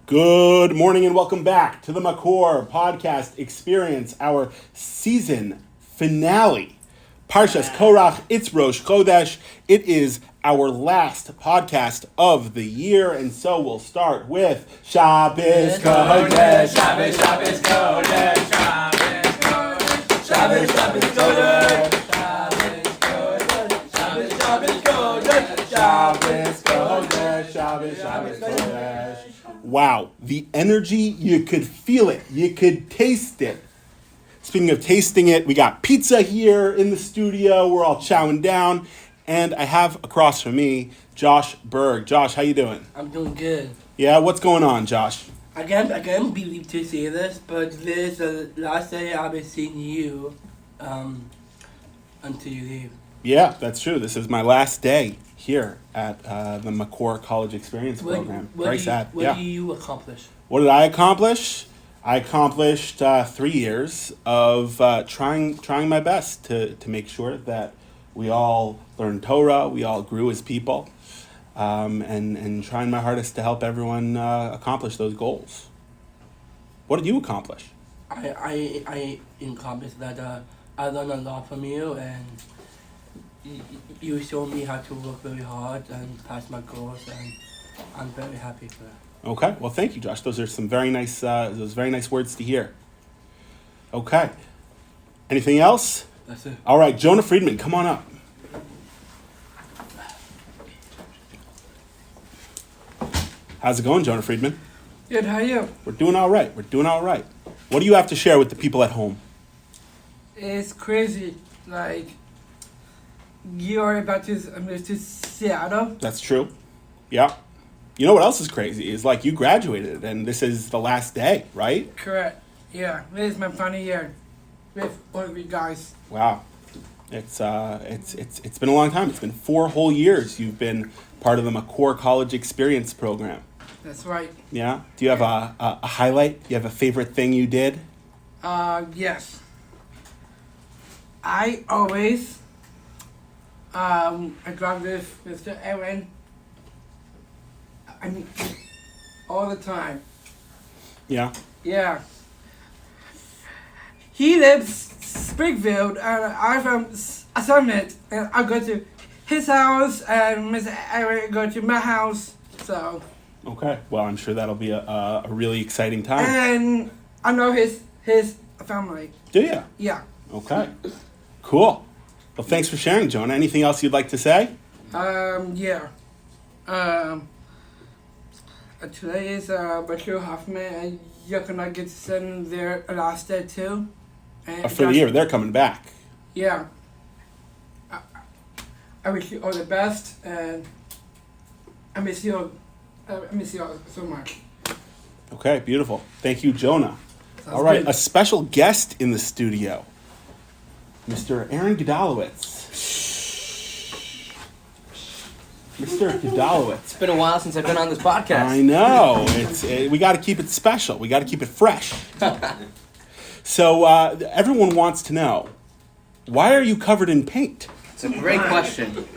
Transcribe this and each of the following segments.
Good morning and welcome back to the Makor Podcast Experience, our season finale. Parshas Korach, it's Rosh Chodesh. It is our last podcast of the year, and so we'll start with Shabbos Kodesh, Shabbos, Shabbos Kodesh, Shabbos Kodesh, Shabbos, Shabbos Kodesh, Shabbos, Shabbos Kodesh, Shabbos Kodesh, Shabbos, Shabbos Kodesh. Wow, the energy, you could feel it, you could taste it. Speaking of tasting it, we got pizza here in the studio. We're all chowing down. And I have across from me, Josh Berg. Josh, how you doing? I'm doing good. Yeah, what's going on, Josh? I can't believe to say this, but this is the last day I'll be seeing you until you leave. Yeah, that's true. This is my last day here at the Makor College Experience Program. Very sad. What do you accomplish? What did I accomplish? I accomplished 3 years of trying my best to make sure that we all learned Torah, we all grew as people, and trying my hardest to help everyone accomplish those goals. What did you accomplish? I accomplished that I learned a lot from you, and you showed me how to work very hard and pass my goals, and I'm very happy for that. Okay, well, thank you, Josh. Those are some very nice words to hear. Okay, anything else? That's it. All right, Jonah Friedman, come on up. How's it going, Jonah Friedman? Good, how are you? We're doing all right. What do you have to share with the people at home? It's crazy. Like, you are about to move to Seattle. That's true. Yeah. You know what else is crazy is like you graduated and this is the last day, right? Correct. Yeah, this is my final year with all of you guys. Wow. It's been a long time. It's been 4 whole years you've been part of the Makor College Experience Program. That's right. Yeah? Do you have a highlight? Do you have a favorite thing you did? Yes. I always, I drive with Mr. Aaron. I mean, all the time. Yeah. Yeah. He lives Springfield, and I'm from Summit, and I go to his house, and Mr. Aaron go to my house, so. Okay. Well, I'm sure that'll be a really exciting time. And I know his family. Do you? Yeah. Okay. Cool. Well, thanks for sharing, Jonah. Anything else you'd like to say? Yeah. Today is Bashir Hoffman, and you're gonna get to send their last day too. And For the year, they're coming back. Yeah. I wish you all the best, and I miss you all. I miss you all so much. Okay, beautiful. Thank you, Jonah. Sounds All right, good. a special guest in the studio, Mr. Aaron Gedalowitz. Mr. Gedalowitz. It's been a while since I've been on this podcast. I know. We got to keep it special. We got to keep it fresh. So everyone wants to know, why are you covered in paint? It's a great question.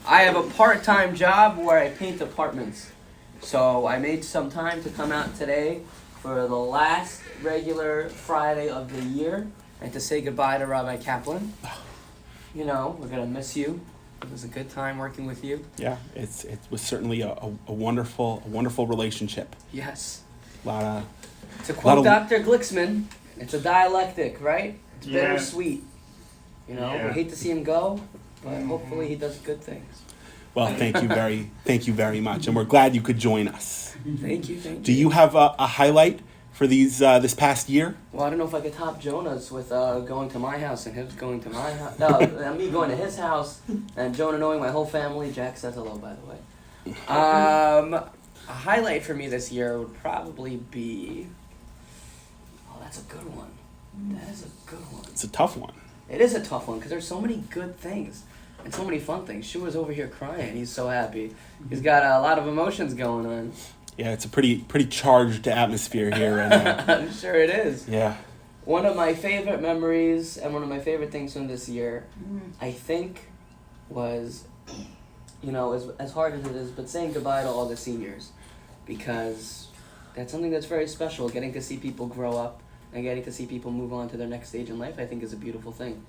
I have a part-time job where I paint apartments. So I made some time to come out today for the last regular Friday of the year and to say goodbye to Rabbi Kaplan. You know, we're going to miss you. It was a good time working with you. Yeah, it was certainly a wonderful relationship. Yes. To To quote Dr. Glicksman, it's a dialectic, right? It's bittersweet. You know, we hate to see him go, but hopefully he does good things. Well, thank you very much, and we're glad you could join us. Thank you. Do you have a highlight for this past year? Well, I don't know if I could top Jonah's with going to my house and his going to my house. No, me going to his house and Jonah knowing my whole family. Jack says hello, by the way. A highlight for me this year would probably be... Oh, that's a good one. That is a good one. It's a tough one. It is a tough one because there's so many good things and so many fun things. Shua's over here crying. He's so happy. He's got a lot of emotions going on. Yeah, it's a pretty charged atmosphere here right now. I'm sure it is. Yeah. One of my favorite memories and one of my favorite things from this year, I think, was, as hard as it is, but saying goodbye to all the seniors. Because that's something that's very special. Getting to see people grow up and getting to see people move on to their next stage in life, I think, is a beautiful thing.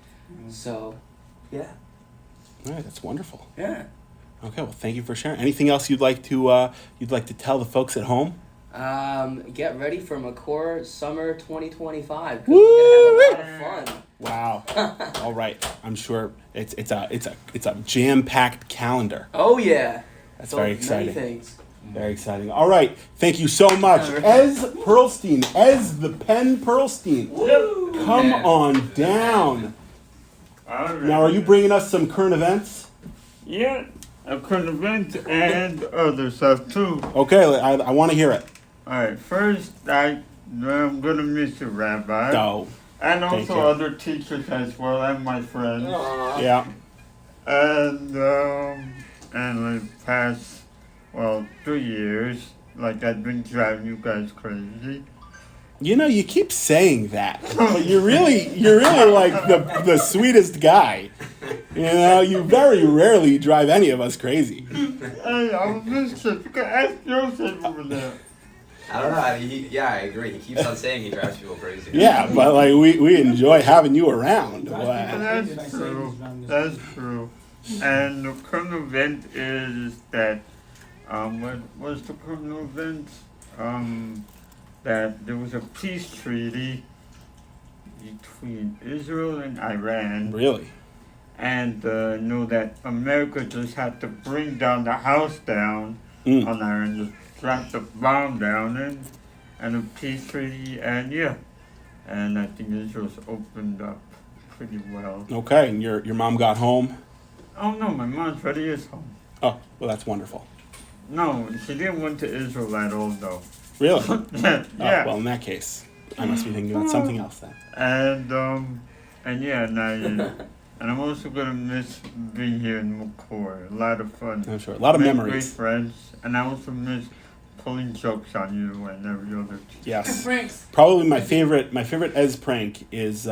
So, yeah. All right, that's wonderful. Yeah. Okay, well, thank you for sharing. Anything else you'd like to tell the folks at home? Get ready for McCore Summer 2025 because we're gonna have a lot of fun. Wow. All right. I'm sure it's a jam-packed calendar. Oh yeah. That's So very many exciting. things. Very exciting. All right. Thank you so much. Ez Pearlstein, Ez the Pen Pearlstein. Come Yeah. on down. All right. Now, are you bringing us some current events? Yeah, a current event and other stuff too. Okay, I want to hear it. All right, first I'm gonna miss you, Rabbi, No. and Thank also you. other teachers as well, and my friends, Yeah. and the past 3 years, like I've been driving you guys crazy. You know, you keep saying that, but you're really like the sweetest guy. You know, you very rarely drive any of us crazy. Hey, I'll miss you. You can ask Joseph over there. I don't know. I agree. He keeps on saying he drives people crazy. Yeah, but like we enjoy having you around. Wow. That's true. That's true. And the current event is that, what was the current event? That there was a peace treaty between Israel and Iran, Really? and know that America just had to bring down the house down Mm. on Iran, just drop the bomb down, and a peace treaty, and yeah, and I think Israel's opened up pretty well. Okay, and your mom got home. Oh no, my mom's already is home. Oh, well, that's wonderful. No, she didn't went to Israel at all though. Really? yeah. Oh, well, in that case, I must be thinking about something else then. And yeah, and I'm also gonna miss being here in McCoy. A lot of fun. I'm sure. A lot of Made memories. Great friends, and I also miss pulling jokes on you and every other. Yes. Franks. Probably my favorite Ez prank is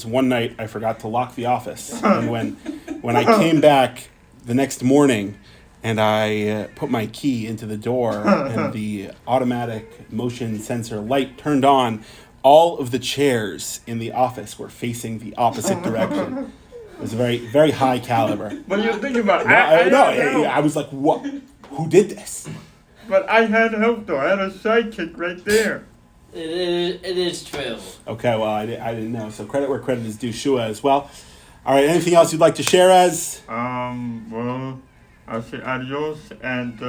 one night I forgot to lock the office, and when I came back the next morning, and I put my key into the door, and the automatic motion sensor light turned on, all of the chairs in the office were facing the opposite direction. It was very, very high caliber. But you think about I was like, what? Who did this? But I had help though. I had a sidekick right there. It is true. Okay, well, I didn't know. So credit where credit is due, Shua, as well. All right, anything else you'd like to share, Az? Well, I'll say adios and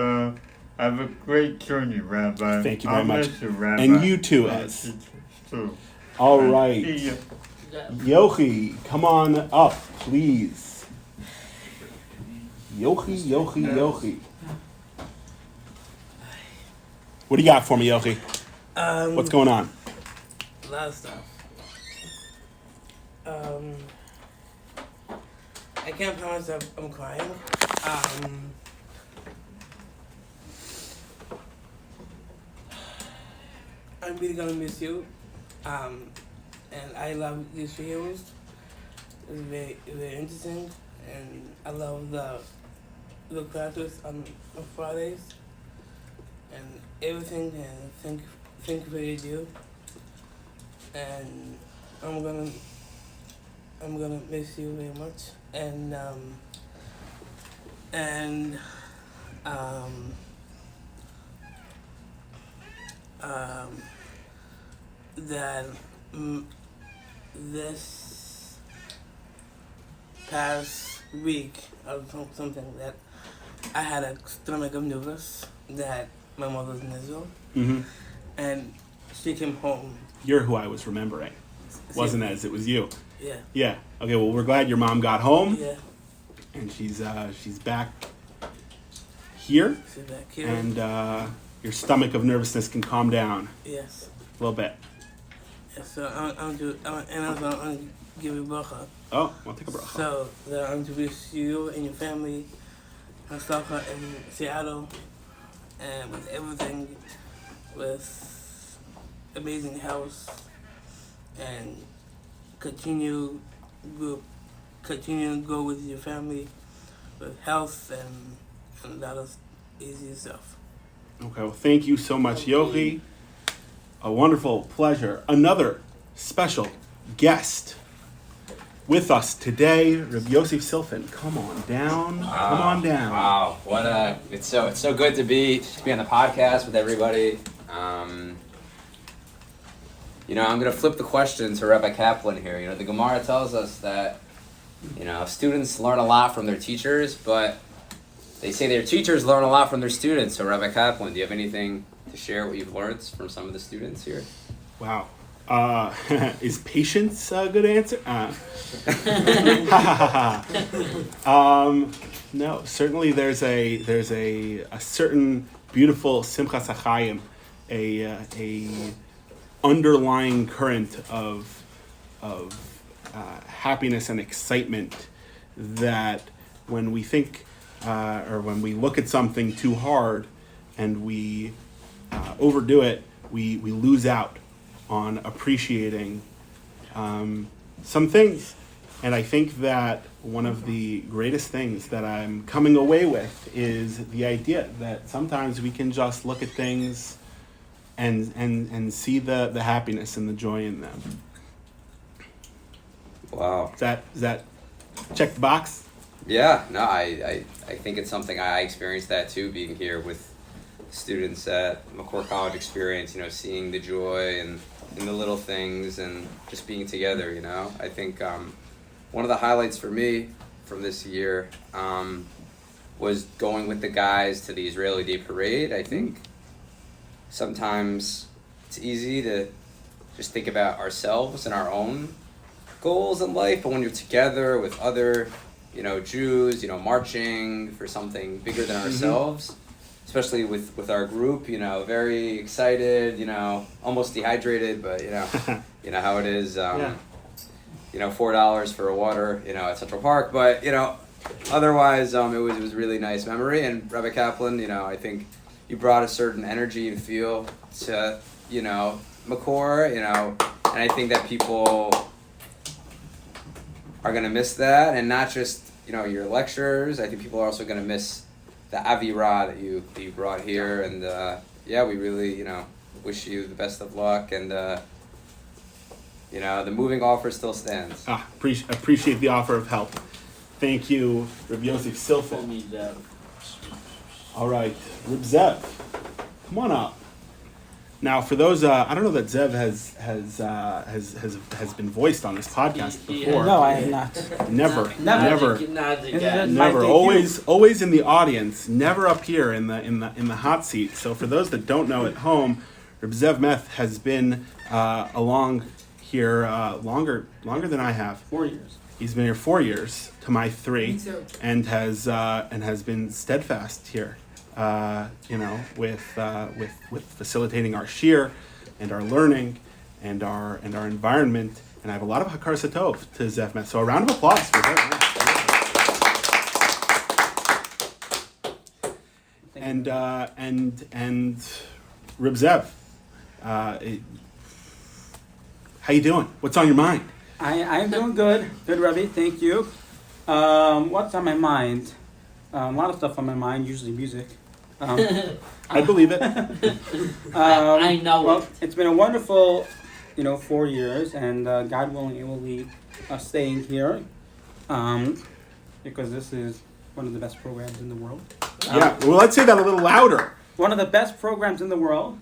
have a great journey, Rabbi. Thank you very much. Miss you, Rabbi. And you too, My Ez. teachers, too. All See right. ya. Yochi, come on up, please. Yochi. What do you got for me, Yochi? What's going on? A lot of stuff. I can't promise that I'm crying. I'm really gonna miss you. And I love these videos. It's very, very interesting, and I love the classes on Fridays, and everything. And thank you for you do. And I'm gonna miss you very much, and that this past week or something that I had a stomach of nervous that my mother's in Israel, Mm-hmm. and she came home. You're who I was remembering. Wasn't Ez, it was you. Yeah. Yeah. Okay, well, we're glad your mom got home, Yeah. and she's back here, She's back here. and your stomach of nervousness can calm down Yes. a little bit. Yeah. So I'm gonna give you bracha. Oh, I'll take a bracha. So that I'm to wish you and your family and stuff in Seattle, and with everything, with amazing house, and continue to go with your family with health and a lot of easy stuff. Okay, well, thank you so much, Yochi. A wonderful pleasure. Another special guest with us today, Reb Yosef Silfen. Come on down. Come on down. Wow, what a it's so good to be on the podcast with everybody. I'm gonna flip the question to Rabbi Kaplan here. The Gemara tells us that students learn a lot from their teachers, but they say their teachers learn a lot from their students. So Rabbi Kaplan, do you have anything to share what you've learned from some of the students here? Wow. Is patience a good answer? No, certainly there's a certain beautiful simchas hachayim, a underlying current of happiness and excitement that when we think or when we look at something too hard and we overdo it, we lose out on appreciating some things. And I think that one of the greatest things that I'm coming away with is the idea that sometimes we can just look at things and see the happiness and the joy in them. Wow. Does that check the box? Yeah, no, I think it's something I experienced that too, being here with students at McCourt College Experience, seeing the joy and in the little things and just being together, I think one of the highlights for me from this year was going with the guys to the Israeli Day Parade. I think sometimes it's easy to just think about ourselves and our own goals in life, but when you're together with other, Jews, marching for something bigger than ourselves, especially with our group, very excited, almost dehydrated, but you know how it is, $4 for a water, at Central Park, but otherwise, it was really nice memory. And Rabbi Kaplan, I think you brought a certain energy and feel to, McCourt, and I think that people are going to miss that, and not just, your lectures. I think people are also going to miss the avirah that you brought here, and we really, wish you the best of luck, and the moving offer still stands. Appreciate the offer of help. Thank you, Reb Yosef Silfen. All right, Reb Zev, come on up. Now, for those, I don't know that Zev has been voiced on this podcast before. No, I have not. Never. Never. Always in the audience, never up here in the hot seat. So for those that don't know at home, Reb Zev Meth has been along here longer than I have. 4 years. He's been here 4 years to my 3, and has been steadfast here. With facilitating our shir and our learning and our environment, and I have a lot of hakar satov to Zev Meth. So a round of applause for Zev Meth. And Reb Zev, how you doing? What's on your mind? I'm doing good. Good, Rebbe. Thank you. What's on my mind? A lot of stuff on my mind, usually music. I believe it. I know it. It's been a wonderful, 4 years, and God willing, it will be staying here, because this is one of the best programs in the world. Yeah, well, let's say that a little louder. One of the best programs in the world,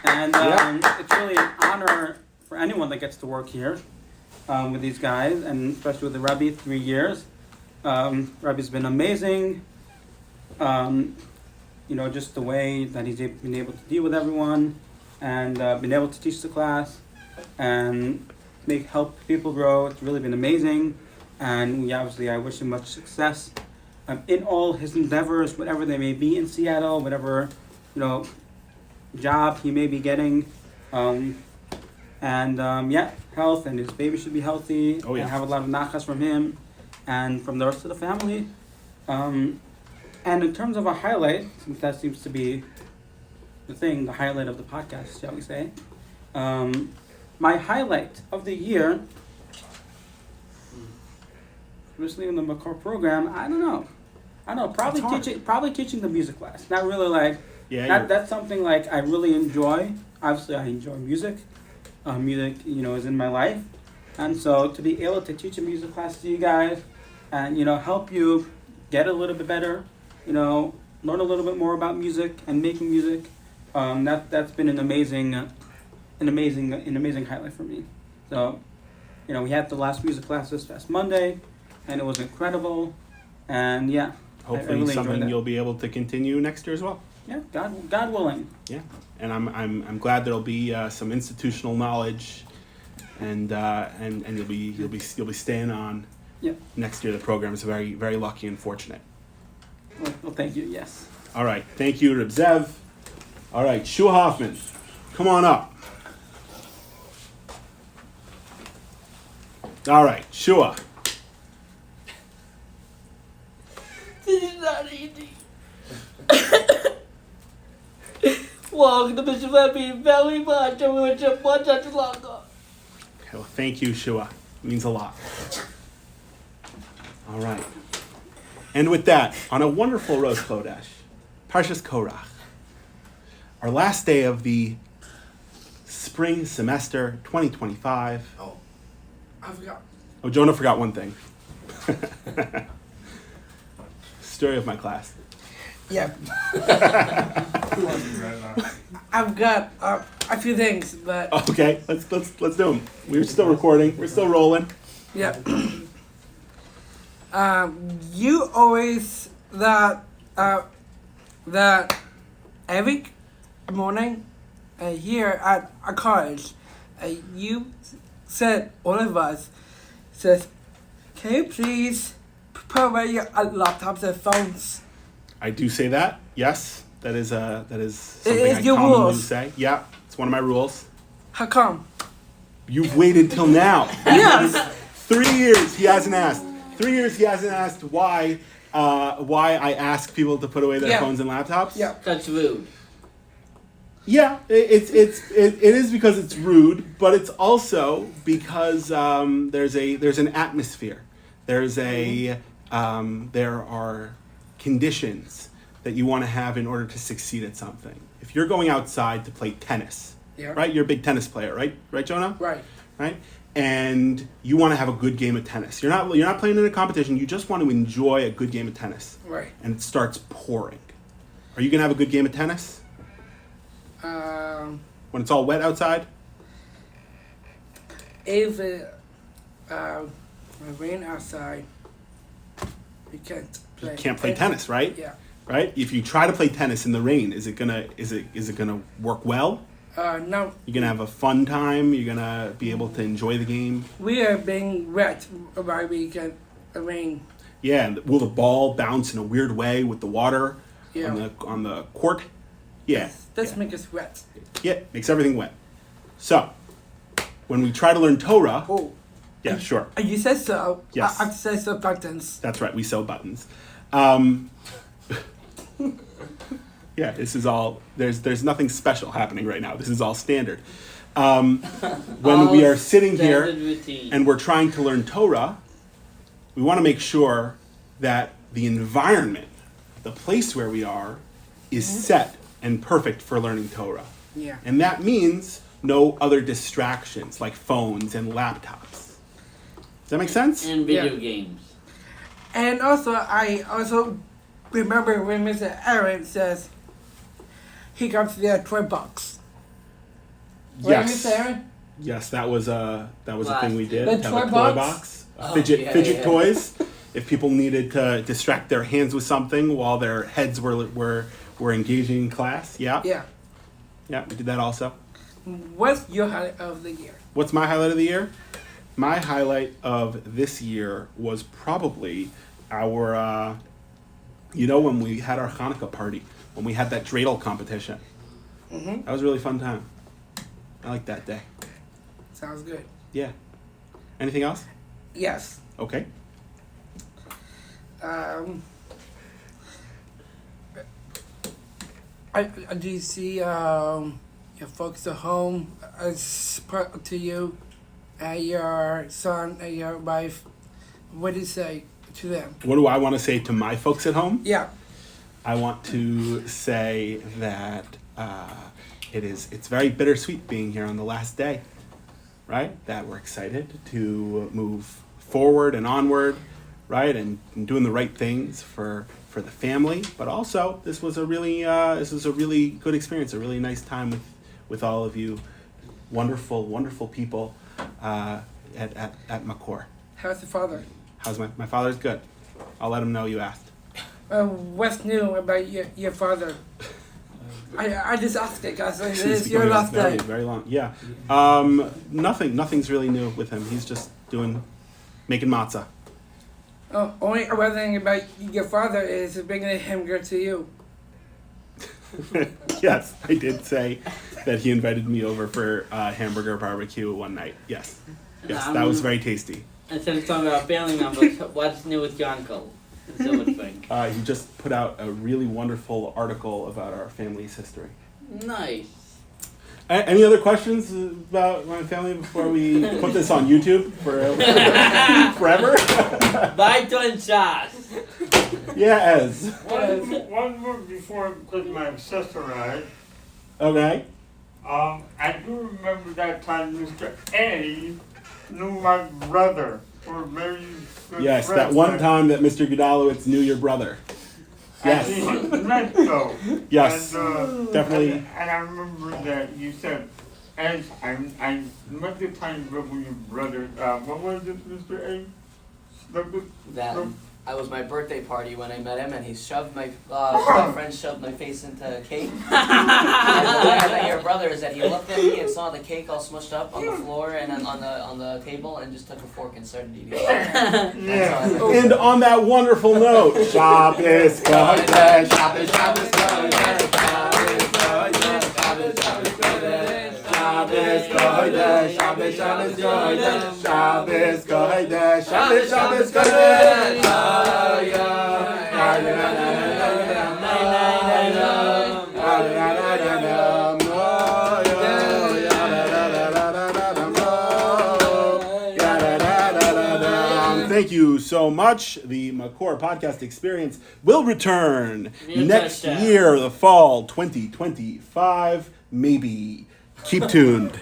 and it's really an honor for anyone that gets to work here with these guys, and especially with the Rebbe, 3 years. Rebbe's been amazing. Just the way that he's been able to deal with everyone, and been able to teach the class, and help people grow. It's really been amazing, and I wish him much success in all his endeavors, whatever they may be in Seattle, whatever job he may be getting, health, and his baby should be healthy. Oh, yeah. And have a lot of nachas from him, and from the rest of the family. And in terms of a highlight, since that seems to be the highlight of the podcast, shall we say, my highlight of the year, especially in the McCourt program, I don't know. Probably teaching the music class. Not really Yeah, That's something like I really enjoy. Obviously, I enjoy music. Music, is in my life, and so to be able to teach a music class to you guys, and help you get a little bit better, learn a little bit more about music and making music, that's been an amazing highlight for me. So, we had the last music class this past Monday, and it was incredible, and yeah. hopefully really enjoyed something that. you'll be able to continue next year as well. Yeah, God willing. Yeah, and I'm glad there'll be some institutional knowledge, and you'll be staying on. Yep. Next year. The program is very, very lucky and fortunate. Well, thank you. Yes. All right, thank you, Reb Zev. All right, Shua Hoffman, come on up. All right, Shua. This is not easy. Welcome to Mr. Webby very much. I wish it was such longer. Okay, well, thank you, Shua. It means a lot. All right. And with that, on a wonderful Rosh Chodesh, Parshas Korach, our last day of the spring semester 2025. Oh, I forgot. Oh, Jonah forgot one thing. Story of my class. Yeah. I've got a few things, but Okay, let's do them. We're still recording. We're still rolling. yeah. You always that every morning here at our college, you said all of us says, can you please put away your laptops and phones? I do say that. Yes, that is something is I your commonly rules. say. Yeah, it's one of my rules. How come? You've waited till now. Yes. 3 years he hasn't asked. 3 years he hasn't asked why I ask people to put away their Yeah. phones and laptops. Yeah. That's rude. Yeah, it is because it's rude, but it's also because there's an atmosphere. There are conditions that you want to have in order to succeed at something. If you're going outside to play tennis, Yeah. right? You're a big tennis player, right? Right, Jonah? Right. Right? And you want to have a good game of tennis. You're not playing in a competition. You just want to enjoy a good game of tennis. Right. And it starts pouring. Are you gonna have a good game of tennis when it's all wet outside? If it rain outside, you can't play. You can't play tennis, right? Yeah. Right? If you try to play tennis in the rain, is it gonna work well? No, You're gonna have a fun time. You're gonna be able to enjoy the game. we are being wet while we get rain. Yeah. And will the ball bounce in a weird way with the water Yeah. on the court? Yeah. Let's yeah. make us wet. Yeah, makes everything wet. So, when we try to learn Torah, Oh, yeah, sure, you said so. Yes. I said so buttons. that's right. We sew buttons. Yeah, this is all. There's nothing special happening right now. This is all standard. When we are sitting here Standard routine. and we're trying to learn Torah, we want to make sure that the environment, the place where we are, is set and perfect for learning Torah. Yeah. And that means no other distractions like phones and laptops. Does that make sense? And video Yeah. games. And also, I also remember when Mr. Aaron says he comes to their toy box. Right, Yes. Mr. Aaron? Yes, that was a Last thing we did. The to have toy a toy box? box, Oh, fidget yeah. toys. If people needed to distract their hands with something while their heads were engaging in class, yeah, Yeah. we did that also. What's your highlight of the year? What's my highlight of the year? My highlight of this year was probably our, when we had our Hanukkah party, when we had that dreidel competition. Mm-hmm. That was a really fun time. I like that day. Sounds good. Yeah. Anything else? Yes. Okay. Do you see your folks at home as part to you, and your son and your wife? What do you say to them? What do I want to say to my folks at home? Yeah. I want to say that it's very bittersweet being here on the last day, right? That we're excited to move forward and onward, right? And doing the right things for the family, but also this was a really good experience, a really nice time with all of you, wonderful people at Makor. How's the father? How's my father's good? I'll let him know you asked. What's new about your father? I just asked it, guys. It's It's your becoming last very, day. very long. Yeah. Nothing's really new with him. He's just making matzah. Only other thing about your father is bringing a hamburger to you. Yes, I did say that he invited me over for hamburger barbecue one night. Yes, that was very tasty. Instead of talking about family members, what's new with your uncle? So much thing. He just put out a really wonderful article about our family's history. Nice. Any other questions about my family before we put this on YouTube forever? Bye, Twin Shots. Yeah, Ez. One more before because my sister arrived. Okay. I do remember that time Mr. A knew my brother. We're very good Yes, friends. that one time that Mr. Godalowitz knew your brother. Yes. And he meant so. Yes, And, definitely. And I remember that you said, as I met the time with your brother. What was it, Mr. A? That I was my birthday party when I met him, and he shoved my friend shoved my face into a cake. And the way I met your brother is that he looked at me and saw the cake all smushed up on the floor and then on the table, and just took a fork and started eating it. Yeah. And on that wonderful note, Shabbos Kodesh, Shabbos Kodesh, Shabbos Kodesh, Shabbos Kodesh, Shabbos Kodesh, Shabbos Kodesh. Thank you so much. The Makor Podcast Experience will return Real next touchdown. year, the fall 2025, maybe. Keep tuned.